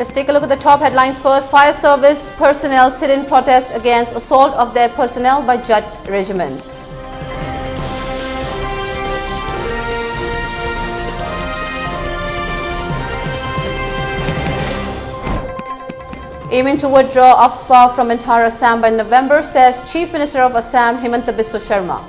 Let's take a look at the top headlines first. Fire service personnel sit in protest against assault of their personnel by Jat Regiment. Aiming to withdraw AFSPA from entire Assam by November, says Chief Minister of Assam Himanta Biswa Sharma.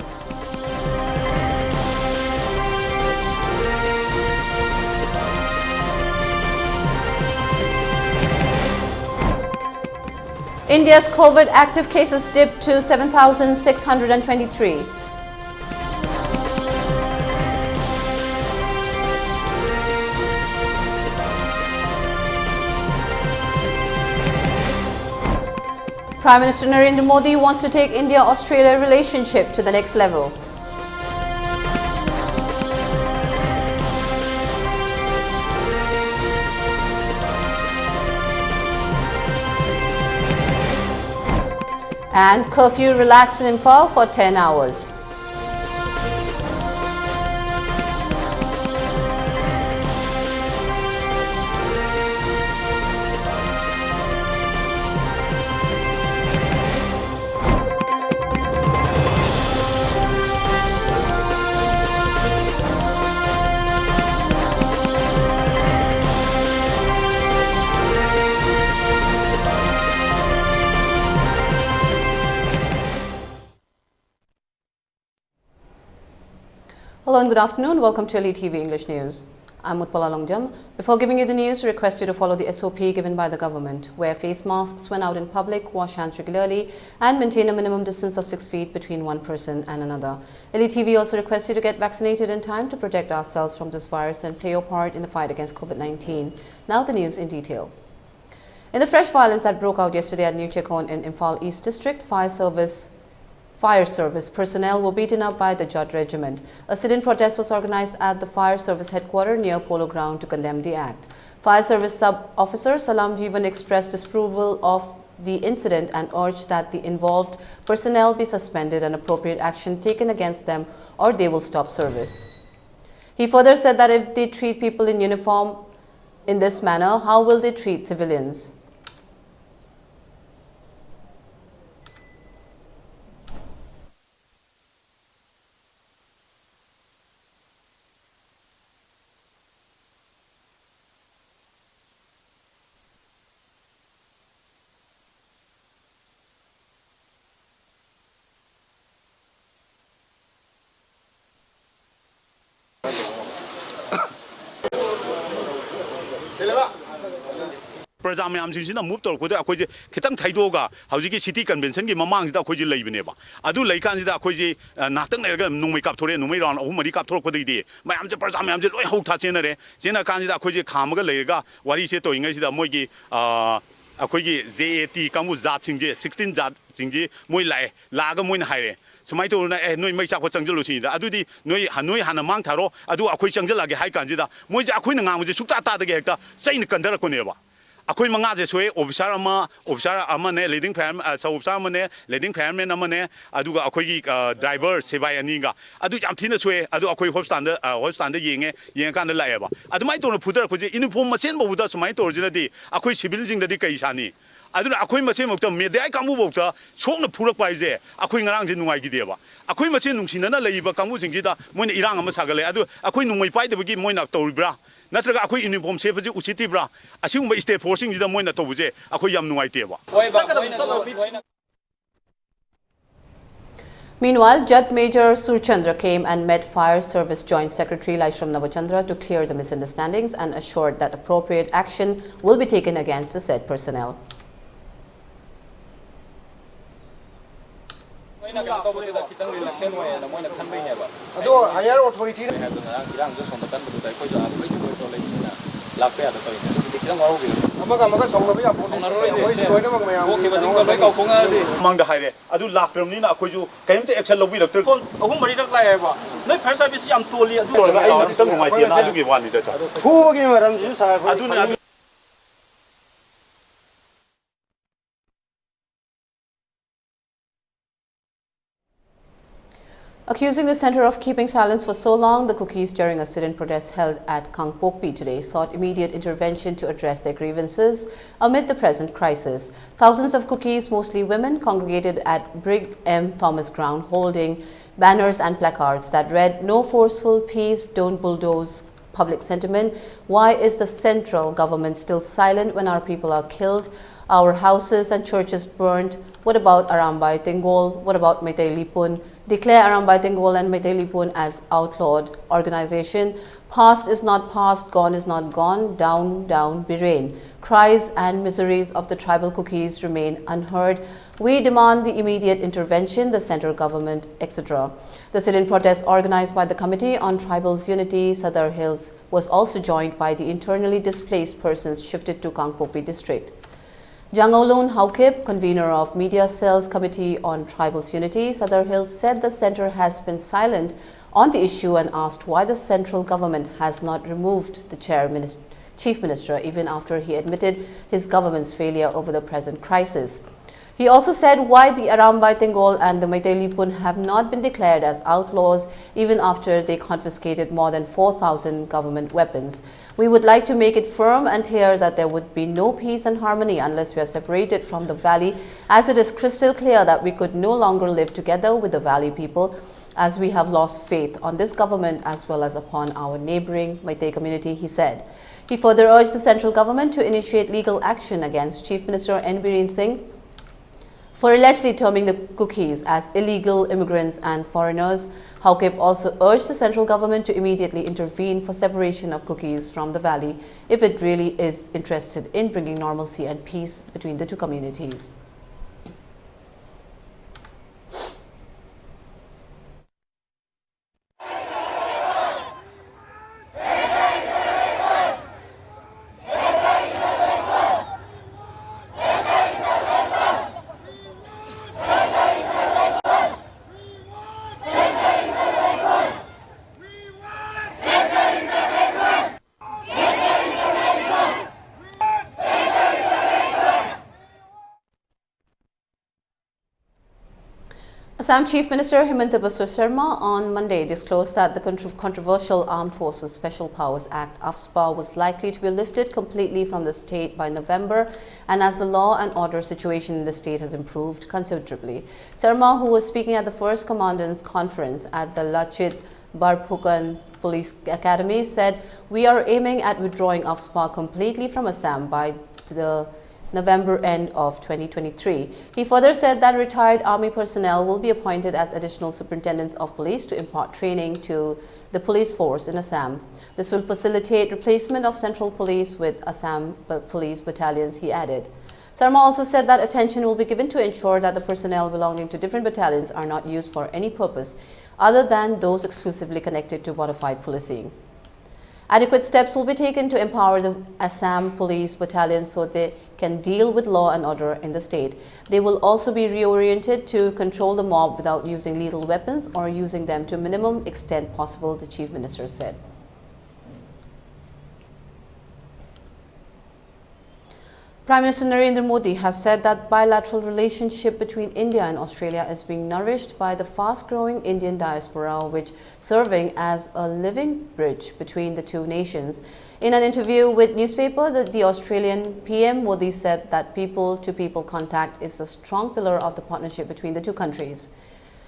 India's COVID active cases dipped to 7,623. Prime Minister Narendra Modi wants to take India-Australia relationship to the next level. And curfew relaxed in Imphal for 10 hours. Hello and good afternoon. Welcome to ELITETV English News. I'm Utpala. Before giving you the news, we request you to follow the SOP given by the government. Wear face masks when out in public, wash hands regularly, and maintain a minimum distance of 6 feet between one person and another. ELITETV also requests you to get vaccinated in time to protect ourselves from this virus and play your part in the fight against COVID-19. Now the news in detail. In the fresh violence that broke out yesterday at New Chekon in Imphal East District, Fire service personnel were beaten up by the Jat Regiment. A sit-in protest was organized at the fire service headquarters near Polo Ground to condemn the act. Fire service sub-officer Salam Jeevan expressed disapproval of the incident and urged that the involved personnel be suspended and appropriate action taken against them or they will stop service. He further said that if they treat people in uniform in this manner, how will they treat civilians? Prajamyam Sina moved to Koda, Kitang Taidoga, Hausiki City Convention, Mamang, the Koji Lavineva. Adu Laikan, the Koji, Nathan, no make up to Numeron, Umarika Torco the day. My Amja Prajamam, how Tatsenere, Sena Kandida Koji Kamaga Lega, what is it to English, the Mogi, Akogi, ZAT, Kamu Zat 16 Zat, Zingi, Moilai, Laga Moin Hire. So my told no makes up what Sanjulusi, I do the Noi Hanamang Taro, I do a question like a high candida, Moja Quinang with the Sukata the Geta, saying Kandera Coneva. Akoy mga jeswe officer amane leading pram officer amane leading pram amane aduga akoy driver sebay aninga adu yam thina swe adu akoy hospital yenge kan la eba adu mai to pudar ko je uniform machine bo da sumai to jina di akoy civil jing da di kai sani adu akoy machine mokta media kamu bokta chokna purak pai je akoy ngarang je nungai gi deba akoy machine nungsina na leiba kamu jing ji da moina irang ama sagale adu akoy nungmai pai de gi moina toribra Natraga Aku uniform safe Uchitibra, assume by state forcing the Moina Tobuze, Akuyam Nuaiteva. Meanwhile, Jat Major Surchandra came and met Fire Service Joint Secretary Laishram Navachandra to clear the misunderstandings and assured that appropriate action will be taken against the said personnel. Among the high, I do laugh from Nina, could you came to Excel of Doctor? Who Maria Lava? No person is young to lead. I do give one. Who gave Accusing the center of keeping silence for so long, the cookies during a sit-in protest held at Kangpokpi today sought immediate intervention to address their grievances amid the present crisis. Thousands of cookies, mostly women, congregated at Brig M. Thomas Ground holding banners and placards that read, "No forceful peace, don't bulldoze public sentiment. Why is the central government still silent when our people are killed, our houses and churches burned? What about Arambay Tengol? What about Meitei Lipun? Declare Arambay Tengol and Meitei Lipun as outlawed organization. Past is not past, gone is not gone. Down, down, Birain. Cries and miseries of the tribal cookies remain unheard. We demand the immediate intervention, the central government, etc." The sit-in protest organized by the Committee on Tribals Unity, Sadar Hills, was also joined by the internally displaced persons shifted to Kangpokpi district. Jangolun Haukip, convener of Media Cell's Committee on Tribals Unity, Sadar Hills, said the center has been silent on the issue and asked why the central government has not removed the chief minister even after he admitted his government's failure over the present crisis. He also said why the Arambay Tengol and the Meitei Lipun have not been declared as outlaws even after they confiscated more than 4,000 government weapons. "We would like to make it firm and clear that there would be no peace and harmony unless we are separated from the valley, as it is crystal clear that we could no longer live together with the valley people, as we have lost faith on this government as well as upon our neighboring Meitei community," he said. He further urged the central government to initiate legal action against Chief Minister N. Biren Singh for allegedly terming the cookies as illegal immigrants and foreigners. Haukip also urged the central government to immediately intervene for separation of cookies from the valley if it really is interested in bringing normalcy and peace between the two communities. Assam Chief Minister Himanta Biswa Sharma on Monday disclosed that the controversial Armed Forces Special Powers Act (AFSPA) was likely to be lifted completely from the state by November, and as the law and order situation in the state has improved considerably. Sharma, who was speaking at the First Commandant's Conference at the Lachit Barphukan Police Academy, said, "We are aiming at withdrawing AFSPA completely from Assam by the November end of 2023. He further said that retired army personnel will be appointed as additional superintendents of police to impart training to the police force in Assam. This will facilitate replacement of central police with Assam police battalions, he added. Sarma also said that attention will be given to ensure that the personnel belonging to different battalions are not used for any purpose other than those exclusively connected to bona fide policing. Adequate steps will be taken to empower the Assam police battalions so they can deal with law and order in the state. They will also be reoriented to control the mob without using lethal weapons or using them to minimum extent possible, the Chief Minister said. Prime Minister Narendra Modi has said that bilateral relationship between India and Australia is being nourished by the fast-growing Indian diaspora, which serving as a living bridge between the two nations. In an interview with newspaper, the Australian PM Modi said that people-to-people contact is a strong pillar of the partnership between the two countries.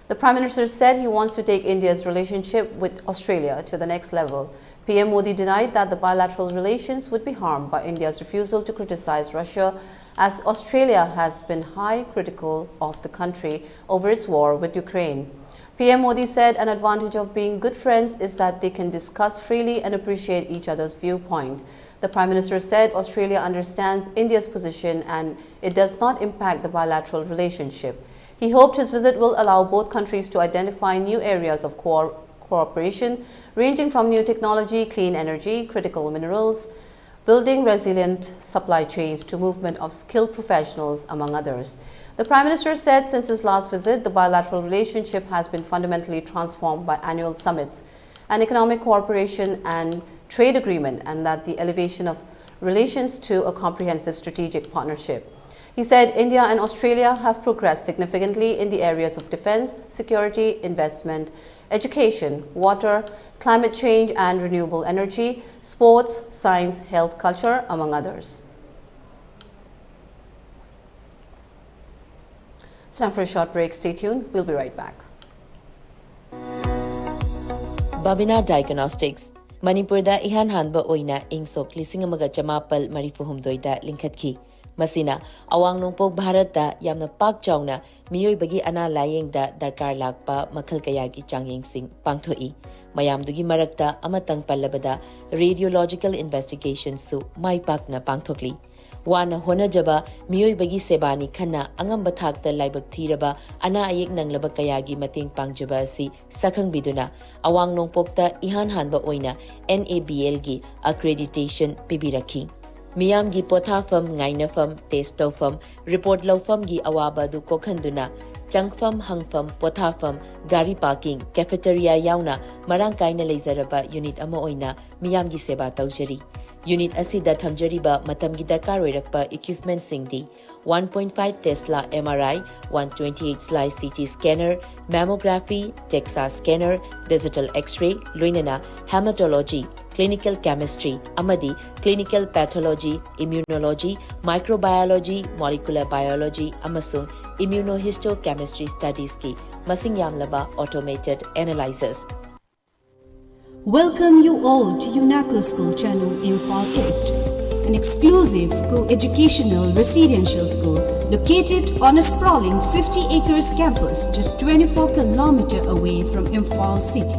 The Prime Minister said he wants to take India's relationship with Australia to the next level. PM Modi denied that the bilateral relations would be harmed by India's refusal to criticize Russia, as Australia has been highly critical of the country over its war with Ukraine. PM Modi said an advantage of being good friends is that they can discuss freely and appreciate each other's viewpoint. The Prime Minister said Australia understands India's position and it does not impact the bilateral relationship. He hoped his visit will allow both countries to identify new areas of cooperation, ranging from new technology, clean energy, critical minerals, building resilient supply chains to movement of skilled professionals, among others. The Prime Minister said since his last visit, the bilateral relationship has been fundamentally transformed by annual summits, an economic cooperation and trade agreement, and that the elevation of relations to a comprehensive strategic partnership. He said India and Australia have progressed significantly in the areas of defense, security, investment, education, water, climate change and renewable energy, sports, science, health, culture, among others. It's time for a short break. Stay tuned. We'll be right back. Babina Diagnostics Manipur da ihan hanba oina ingsok lisingamaga chamapal marifuhumdoida linkhatki. Masina awang nongpok Bharat da yamna pak chawna miyoi bagi ana layeng da darkar lakpa makhal kaya ki changyeng sing pangthoi. Mayamdugi marakta amatang pallabada radiological investigation su mai pak na pangthokli. Wana hona jaba miyoi bagi sebani khana angamba thakta laibak thiraba ana ayek nanglaba kayagi mating pangjaba si sakhang biduna awang nongpokta ihan hanba oina NABL gi accreditation pibirakhi. Miyam gi pothafam ngainafam testofam report lawfam gi awaba du kokhanduna changfam hangfam pothafam gari parking cafeteria yauna marang kaina leizaraba unit ama oina miyam gi seba tawjari. Unit asida thamjariba matamgi darkar oirakpa equipment singdi 1.5 Tesla MRI, 128 slice CT scanner, mammography, DEXA scanner, digital X-ray, loinana hematology, clinical chemistry, amadi clinical pathology, immunology, microbiology, molecular biology, amasung immunohistochemistry studies ki masing yamlaba automated analyzers. Welcome you all to UNACO School Channel Imphal East, an exclusive co-educational residential school located on a sprawling 50 acres campus just 24 km away from Imphal city.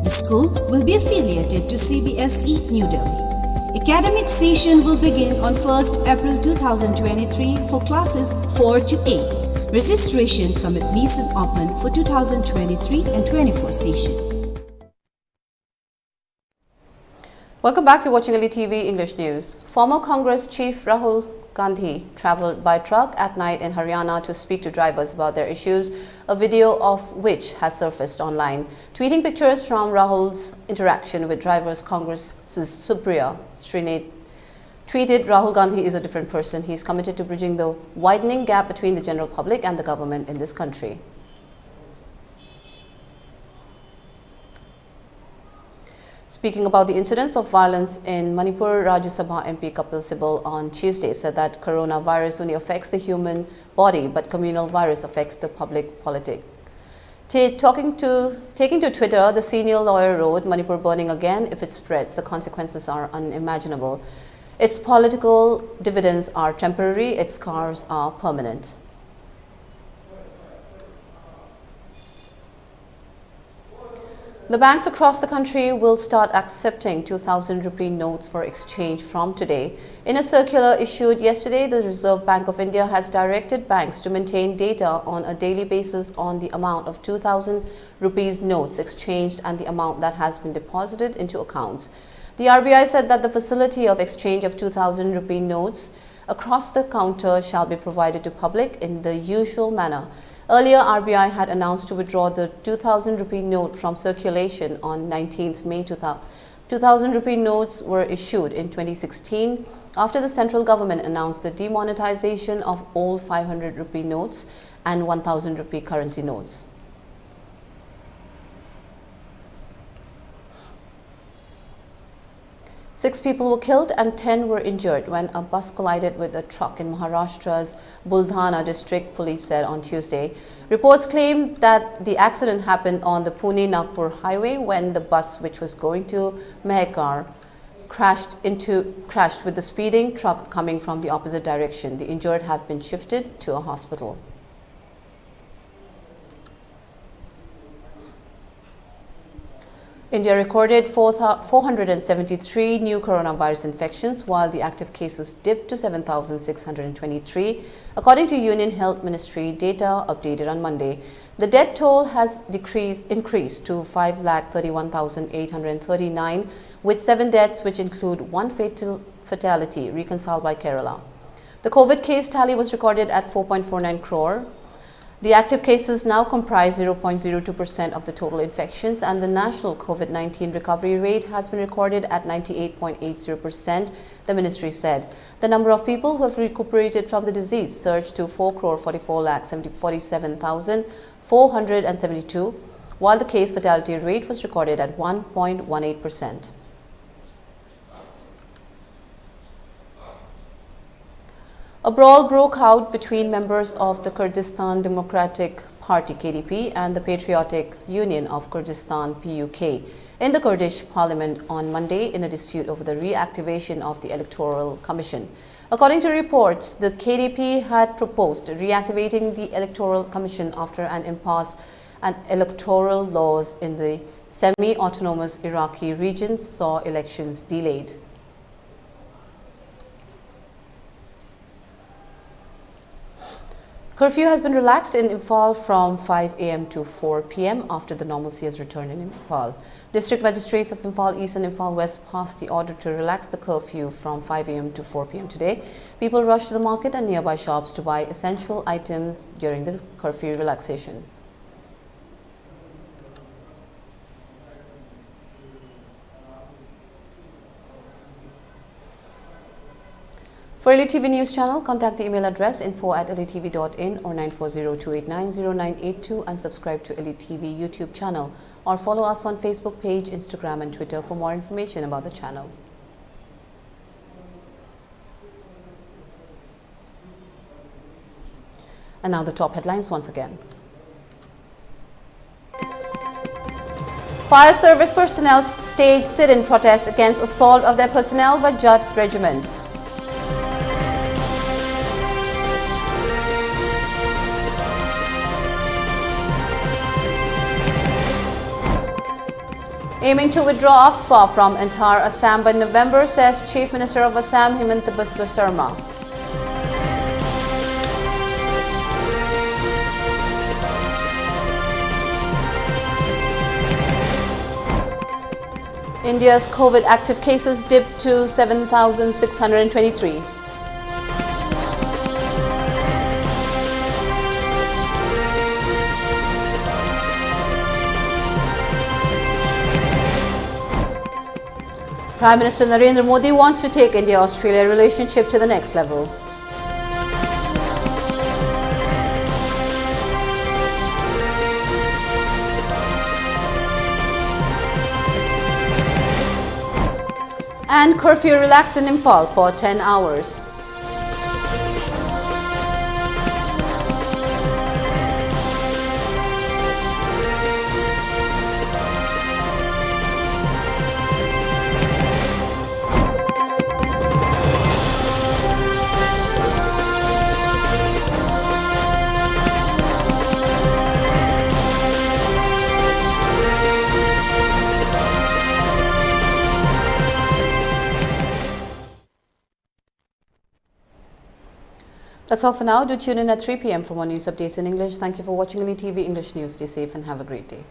The school will be affiliated to CBSE New Delhi. Academic session will begin on 1st April 2023 for classes 4 to 8. Registration commencement open for 2023 and 24 session. Welcome back. You're watching ELITETV English News. Former Congress Chief Rahul Gandhi travelled by truck at night in Haryana to speak to drivers about their issues, a video of which has surfaced online. Tweeting pictures from Rahul's interaction with drivers, Congress's Supriya Srinath tweeted, Rahul Gandhi is a different person. He is committed to bridging the widening gap between the general public and the government in this country. Speaking about the incidents of violence in Manipur, Rajya Sabha MP Kapil Sibal on Tuesday said that coronavirus only affects the human body, but communal virus affects the public politic. Taking to Twitter, the senior lawyer wrote, Manipur burning again, if it spreads, the consequences are unimaginable. Its political dividends are temporary, its scars are permanent. The banks across the country will start accepting 2,000 rupee notes for exchange from today. In a circular issued yesterday, the Reserve Bank of India has directed banks to maintain data on a daily basis on the amount of 2,000 rupees notes exchanged and the amount that has been deposited into accounts. The RBI said that the facility of exchange of 2,000 rupee notes across the counter shall be provided to public in the usual manner. Earlier, RBI had announced to withdraw the 2,000 rupee note from circulation on 19th May 2000. 2,000 rupee notes were issued in 2016 after the central government announced the demonetization of all 500 rupee notes and 1,000 rupee currency notes. Six people were killed and 10 were injured when a bus collided with a truck in Maharashtra's Buldhana district, police said on Tuesday. Reports claim that the accident happened on the Pune-Nagpur highway when the bus, which was going to Mehkar, crashed with the speeding truck coming from the opposite direction. The injured have been shifted to a hospital. India recorded 473 new coronavirus infections, while the active cases dipped to 7,623, according to Union Health Ministry data updated on Monday. The death toll has increased to 5,31,839, with 7 deaths, which include 1 fatality, reconciled by Kerala. The COVID case tally was recorded at 4.49 crore. The active cases now comprise 0.02% of the total infections, and the national COVID-19 recovery rate has been recorded at 98.80%, the ministry said. The number of people who have recuperated from the disease surged to 4,44,47,472, while the case fatality rate was recorded at 1.18%. A brawl broke out between members of the Kurdistan Democratic Party KDP and the Patriotic Union of Kurdistan PUK in the Kurdish parliament on Monday in a dispute over the reactivation of the Electoral Commission. According to reports, the KDP had proposed reactivating the Electoral Commission after an impasse and electoral laws in the semi-autonomous Iraqi regions saw elections delayed. Curfew has been relaxed in Imphal from 5 a.m. to 4 p.m. after the normalcy has returned in Imphal. District magistrates of Imphal East and Imphal West passed the order to relax the curfew from 5 a.m. to 4 p.m. today. People rushed to the market and nearby shops to buy essential items during the curfew relaxation. For ELITETV News Channel, contact the email address info@elitv.in or 940-289-0982 and subscribe to ELITETV YouTube channel or follow us on Facebook page, Instagram and Twitter for more information about the channel. And now the top headlines once again. Fire service personnel staged sit-in protest against assault of their personnel by Jat Regiment. Aiming to withdraw AFSPA from entire Assam by November, says Chief Minister of Assam Himanta Biswa Sarma. India's COVID active cases dipped to 7,623. Prime Minister Narendra Modi wants to take India-Australia relationship to the next level. And curfew relaxed in Imphal for 10 hours. That's all for now. Do tune in at 3 p.m. for more news updates in English. Thank you for watching ELITETV English News. Stay safe and have a great day.